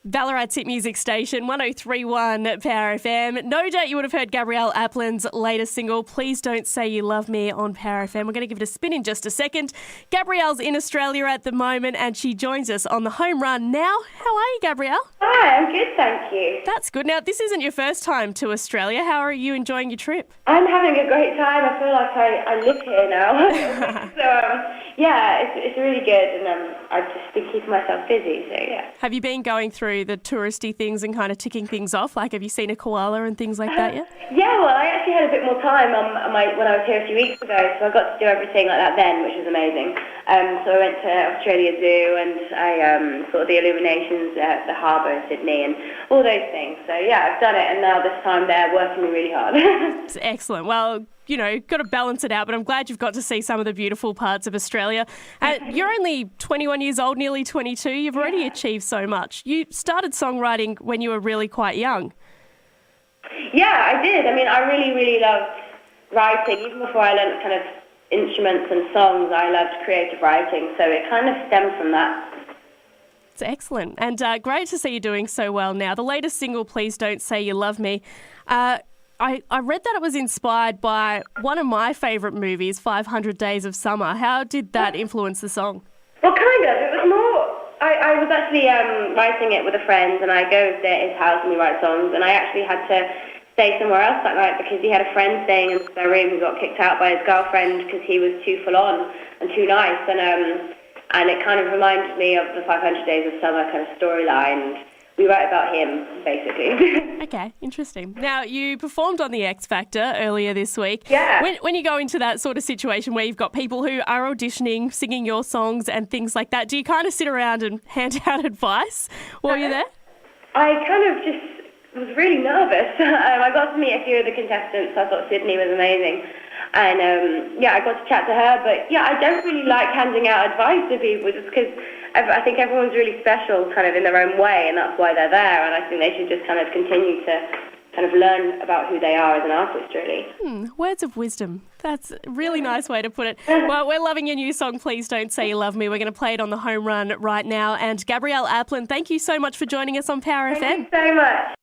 Ballarat's hit music station, 103.1 Power FM. No doubt you would have heard Gabrielle Aplin's latest single, Please Don't Say You Love Me, on Power FM. We're going to give it a spin in just a second. Gabrielle's in Australia at the moment and she joins us on the home run now. How are you, Gabrielle? Hi, I'm good, thank you. That's good. Now, this isn't your first time to Australia. How are you enjoying your trip? I'm having a great time. I feel like I live here now. It's really good, and I've just been keeping myself busy, so yeah. Have you been going through the touristy things and kind of ticking things off? Like, have you seen a koala and things like that yet? Yeah, well, I actually had a bit more time when I was here a few weeks ago, so I got to do everything like that then, which was amazing. So I went to Australia Zoo and I saw the illuminations at the harbour in Sydney and all those things. So yeah, I've done it, and now this time they're working me really hard. It's excellent. Well, you know, got to balance it out, but I'm glad you've got to see some of the beautiful parts of Australia. You're only 21 years old, nearly 22. You've already achieved so much. You started songwriting when you were really quite young. Yeah, I did. I mean, I really, really loved writing. Even before I learned kind of instruments and songs, I loved creative writing. So it kind of stemmed from that. It's excellent. And great to see you doing so well now. The latest single, Please Don't Say You Love Me, I read that it was inspired by one of my favourite movies, 500 Days of Summer. How did that influence the song? Well, kind of. It was more... I was actually writing it with a friend, and I go stay at his house and we write songs, and I actually had to stay somewhere else that night because he had a friend staying in their room who got kicked out by his girlfriend because he was too full on and too nice, and it kind of reminded me of the 500 Days of Summer kind of storyline. We write about him, basically. Okay, interesting. Now, you performed on The X Factor earlier this week. Yeah. When you go into that sort of situation where you've got people who are auditioning, singing your songs and things like that, do you kind of sit around and hand out advice while you're there? I kind of just was really nervous. I got to meet a few of the contestants. I thought Sydney was amazing. And, I got to chat to her. But, yeah, I don't really like handing out advice to people just because I think everyone's really special kind of in their own way, and that's why they're there. And I think they should just kind of continue to kind of learn about who they are as an artist, really. Words of wisdom. That's a really nice way to put it. Well, we're loving your new song, Please Don't Say You Love Me. We're going to play it on the home run right now. And Gabrielle Aplin, thank you so much for joining us on Power FM. Thank you so much.